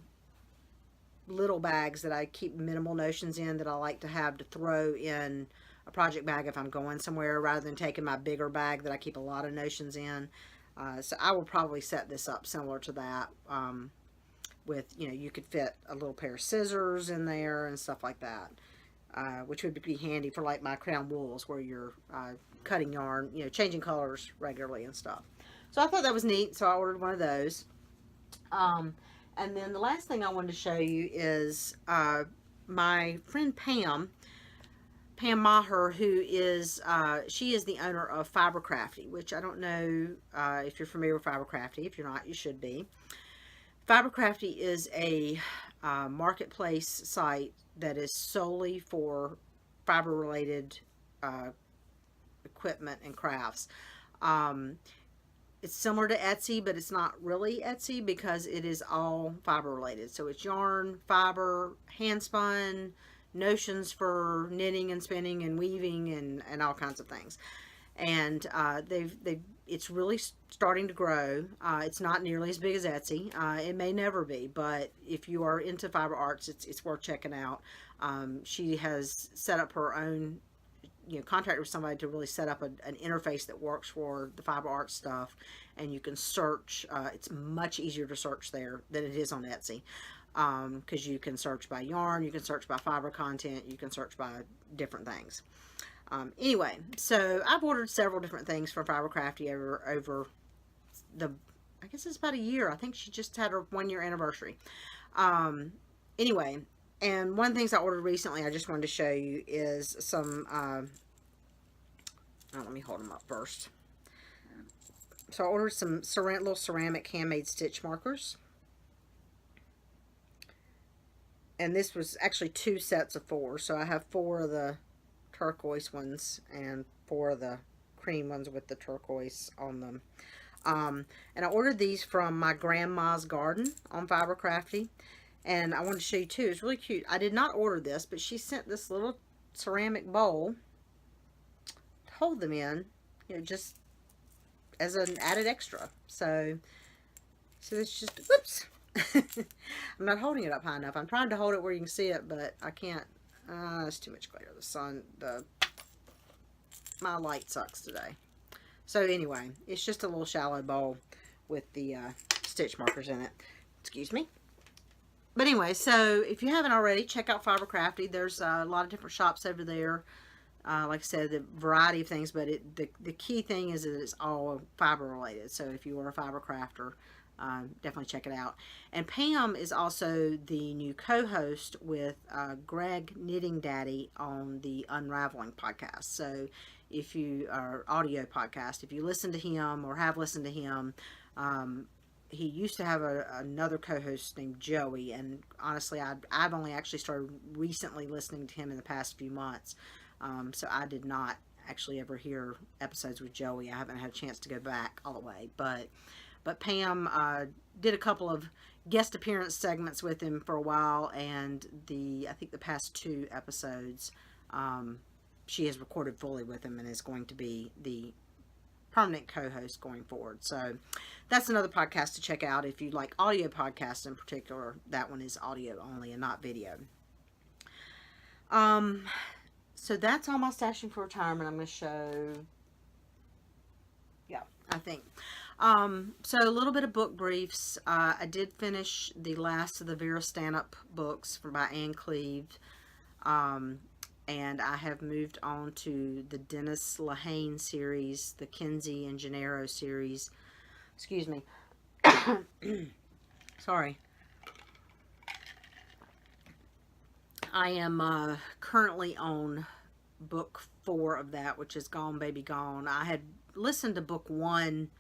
little bags that I keep minimal notions in that I like to have to throw in a project bag if I'm going somewhere, rather than taking my bigger bag that I keep a lot of notions in. So I will probably set this up similar to that, with, you know, you could fit a little pair of scissors in there and stuff like that, which would be handy for like my crown wools where you're cutting yarn, you know, changing colors regularly and stuff. So I thought that was neat, so I ordered one of those. And then the last thing I wanted to show you is my friend Pam Maher, who is, she is the owner of Crafty, which I don't know if you're familiar with Crafty. If you're not, you should be. Crafty is a marketplace site that is solely for fiber-related equipment and crafts. It's similar to Etsy, but it's not really Etsy because it is all fiber-related. So it's yarn, fiber, hand-spun, notions for knitting and spinning and weaving and all kinds of things. And it's really starting to grow. It's not nearly as big as Etsy. It may never be, but if you are into fiber arts, it's worth checking out. She has set up her own, you know, contract with somebody to really set up an interface that works for the fiber art stuff, and you can search. It's much easier to search there than it is on Etsy, because you can search by yarn, you can search by fiber content, you can search by different things. Anyway, so I've ordered several different things from Crafty over the, I guess it's about a year. I think she just had her 1-year anniversary. Anyway, and one of the things I ordered recently I just wanted to show you is some, let me hold them up first. So I ordered some little ceramic handmade stitch markers. And this was actually 2 sets of 4. So I have 4 of the turquoise ones and 4 of the cream ones with the turquoise on them. And I ordered these from my grandma's garden on Crafty. And I wanted to show you too. It's really cute. I did not order this, but she sent this little ceramic bowl to hold them in, you know, just as an added extra. So it's just, whoops. I'm not holding it up high enough. I'm trying to hold it where you can see it, but I can't. It's too much glare. The sun, my light sucks today. So anyway, it's just a little shallow bowl with the stitch markers in it. Excuse me. But anyway, so if you haven't already, check out Crafty. There's a lot of different shops over there. Like I said, the variety of things, but the key thing is that it's all fiber related. So if you are a fiber crafter, definitely check it out. And Pam is also the new co-host with Greg Knitting Daddy on the Unravelling podcast. So if you are audio podcast, if you listen to him or have listened to him, he used to have another co-host named Joey, and honestly, I've only actually started recently listening to him in the past few months. So I did not actually ever hear episodes with Joey. I haven't had a chance to go back all the way, but Pam did a couple of guest appearance segments with him for a while, and I think the past 2 episodes, she has recorded fully with him and is going to be the permanent co-host going forward. So that's another podcast to check out if you like audio podcasts in particular. That one is audio only and not video. So that's all my stashing for retirement. I'm going to show, yeah, I think. So a little bit of book briefs. I did finish the last of the Vera stand-up books by Anne Cleve. And I have moved on to the Dennis Lehane series, the Kinsey and Gennaro series. Excuse me. Sorry. I am currently on book 4 of that, which is Gone Baby Gone. I had listened to book 1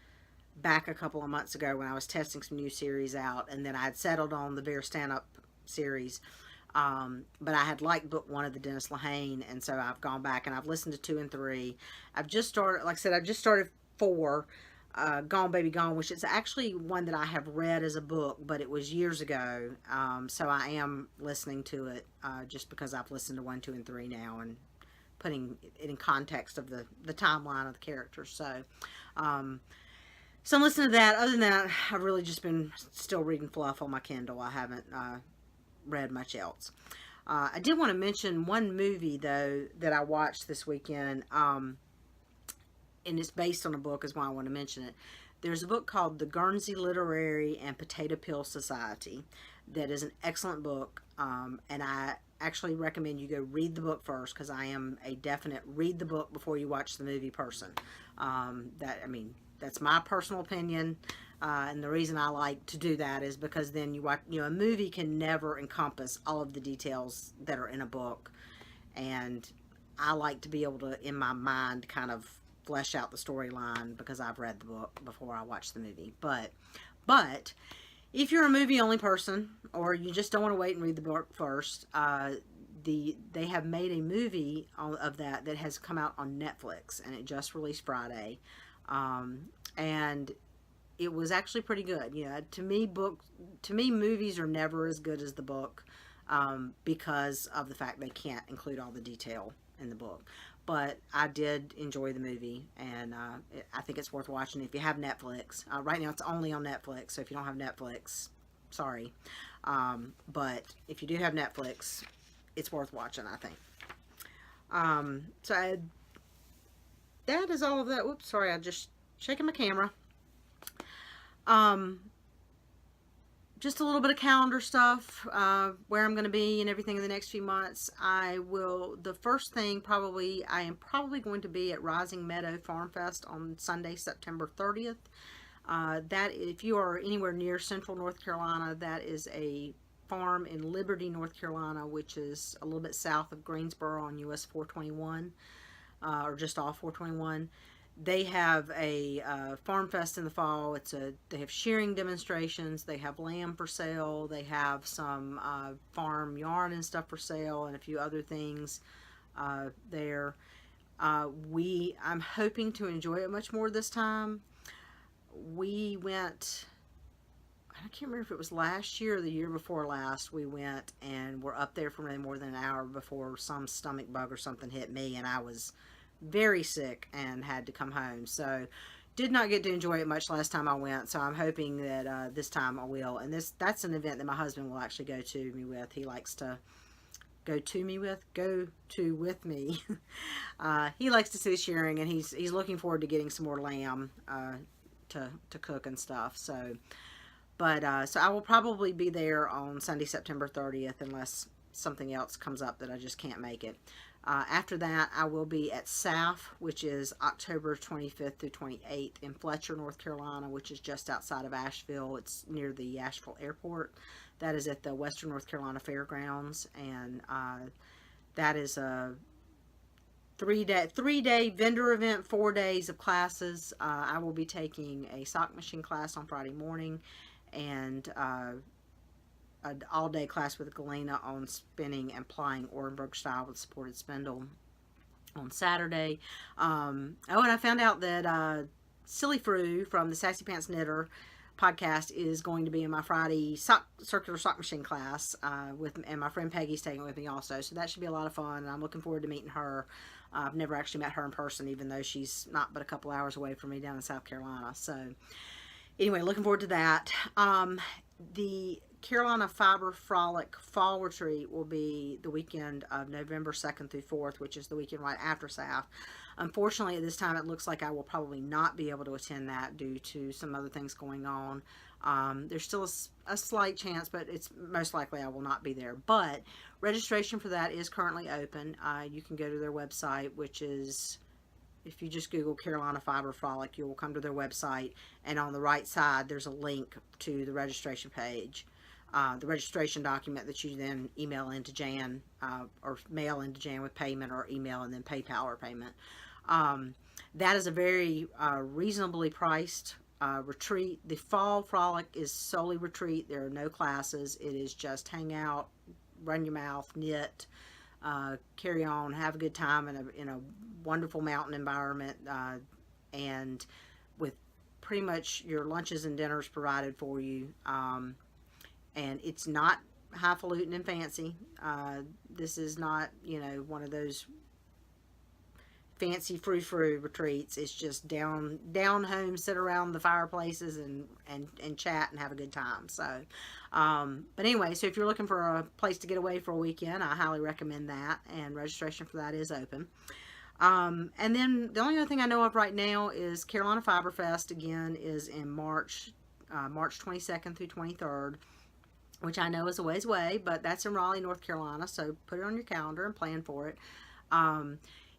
back a couple of months ago when I was testing some new series out, and then I had settled on the Vera stand-up series. But I had liked book 1 of the Dennis Lehane, and so I've gone back and I've listened to 2 and 3. I've just started, like I said, I've just started 4, Gone Baby Gone, which is actually one that I have read as a book, but it was years ago. So I am listening to it, just because I've listened to 1, 2, and 3 now, and putting it in context of the timeline of the characters. So I'm listening to that. Other than that, I've really just been still reading fluff on my Kindle. I haven't, read much else. I did want to mention one movie though that I watched this weekend, and it's based on a book, is why I want to mention it. There's a book called The Guernsey Literary and Potato Peel Society that is an excellent book, and I actually recommend you go read the book first, because I am a definite read the book before you watch the movie person. That's my personal opinion. And the reason I like to do that is because then you watch, a movie can never encompass all of the details that are in a book. And I like to be able to, in my mind, kind of flesh out the storyline because I've read the book before I watch the movie. But if you're a movie only person, or you just don't want to wait and read the book first, they have made a movie of that has come out on Netflix, and it just released Friday. And it was actually pretty good. To me, movies are never as good as the book, because of the fact they can't include all the detail in the book. But I did enjoy the movie, and I think it's worth watching if you have Netflix. Right now, it's only on Netflix, so if you don't have Netflix, sorry. But if you do have Netflix, it's worth watching, I think. That is all of that. Oops, sorry, I just shaking my camera. Just a little bit of calendar stuff, where I'm going to be and everything in the next few months. The first thing I am probably going to be at Rising Meadow Farm Fest on Sunday, September 30th. That, if you are anywhere near Central North Carolina, that is a farm in Liberty, North Carolina, which is a little bit south of Greensboro on US 421, or just off 421. They have a farm fest in the fall. They have shearing demonstrations. They have lamb for sale. They have some farm yarn and stuff for sale, and a few other things. there. I'm hoping to enjoy it much more this time. We went, I can't remember if it was last year or the year before last, we went and were up there for no more than an hour before some stomach bug or something hit me, and I was very sick and had to come home. So did not get to enjoy it much last time I went, so I'm hoping that this time I will. And that's an event that my husband will actually go to me with. He likes to go to with me. He likes to see the shearing, and he's looking forward to getting some more lamb to cook and stuff. So, but so I will probably be there on Sunday, September 30th, unless something else comes up that I just can't make it. After that, I will be at SAF, which is October 25th through 28th in Fletcher, North Carolina, which is just outside of Asheville. It's near the Asheville Airport. That is at the Western North Carolina Fairgrounds, and that is a three-day vendor event, 4 days of classes. I will be taking a sock machine class on Friday morning, and an all-day class with Galena on spinning and plying Orenburg style with supported spindle on Saturday. And I found out that Silly Fru from the Sassy Pants Knitter podcast is going to be in my Friday circular sock machine class and my friend Peggy's taking it with me also. So that should be a lot of fun, and I'm looking forward to meeting her. I've never actually met her in person, even though she's not but a couple hours away from me down in South Carolina. So anyway, looking forward to that. The Carolina Fiber Frolic Fall Retreat will be the weekend of November 2nd through 4th, which is the weekend right after SAF. Unfortunately, at this time, it looks like I will probably not be able to attend that due to some other things going on. There's still a slight chance, but it's most likely I will not be there. But registration for that is currently open. You can go to their website, which is, if you just Google Carolina Fiber Frolic, you will come to their website, and on the right side, there's a link to the registration page. The registration document that you then email into Jan, or mail into Jan with payment, or email and then PayPal or payment. That is a very reasonably priced retreat. The Fall Frolic is solely retreat. There are no classes. It is just hang out, run your mouth, knit, carry on, have a good time in a wonderful mountain environment, and with pretty much your lunches and dinners provided for you. And it's not highfalutin and fancy. This is not, one of those fancy frou-frou retreats. It's just down home, sit around the fireplaces and chat and have a good time. So, but anyway, so if you're looking for a place to get away for a weekend, I highly recommend that, and registration for that is open. And then the only other thing I know of right now is Carolina Fiber Fest, again, is in March 22nd through 23rd. Which I know is a ways away, but that's in Raleigh, North Carolina, so put it on your calendar and plan for it.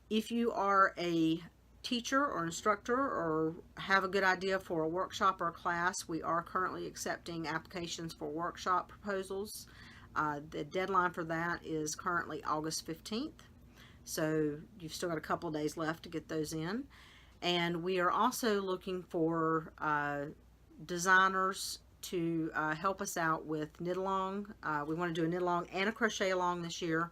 If you are a teacher or instructor or have a good idea for a workshop or a class, we are currently accepting applications for workshop proposals. The deadline for that is currently August 15th, so you've still got a couple days left to get those in. And we are also looking for designers to help us out with knit along. We want to do a knit along and a crochet along this year,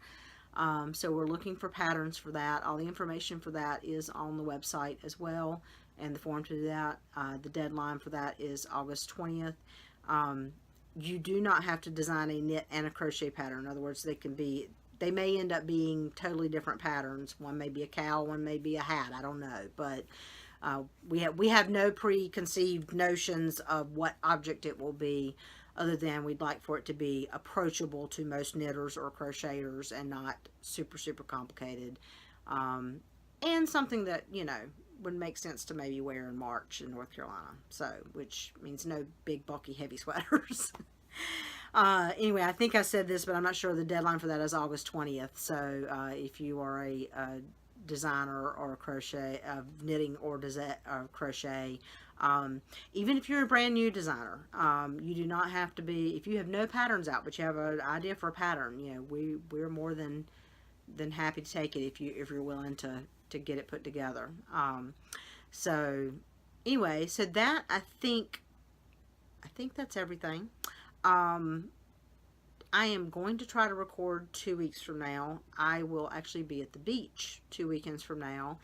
so we're looking for patterns for that. All the information for that is on the website as well, and the form to do that. The deadline for that is August 20th. You do not have to design a knit and a crochet pattern. In other words, they may end up being totally different patterns. One may be a cowl, one may be a hat, I don't know, but we have no preconceived notions of what object it will be, other than we'd like for it to be approachable to most knitters or crocheters and not super complicated, and something that would make sense to maybe wear in March in North Carolina, so which means no big bulky heavy sweaters. Anyway, I think I said this, but I'm not sure. The deadline for that is August 20th, so if you are a designer or a crochet of knitting or crochet, even if you're a brand new designer, you do not have to be, if you have no patterns out but you have an idea for a pattern, we're more than happy to take it if you're willing to get it put together. So anyway, so that I think that's everything. I am going to try to record 2 weeks from now. I will actually be at the beach 2 weekends from now.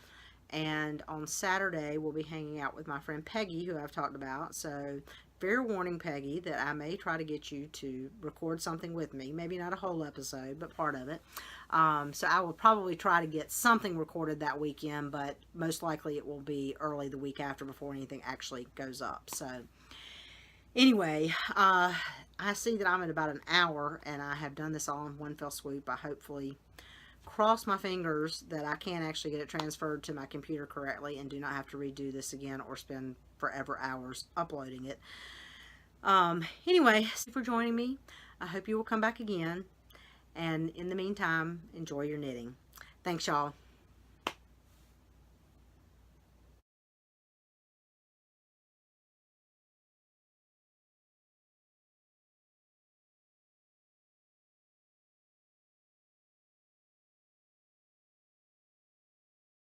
And on Saturday, we'll be hanging out with my friend Peggy, who I've talked about. So, fair warning, Peggy, that I may try to get you to record something with me. Maybe not a whole episode, but part of it. So, I will probably try to get something recorded that weekend, but most likely it will be early the week after before anything actually goes up. So, anyway, I see that I'm at about an hour, and I have done this all in one fell swoop. I hopefully cross my fingers that I can actually get it transferred to my computer correctly and do not have to redo this again or spend forever hours uploading it. Anyway, thank you for joining me. I hope you will come back again. And in the meantime, enjoy your knitting. Thanks, y'all.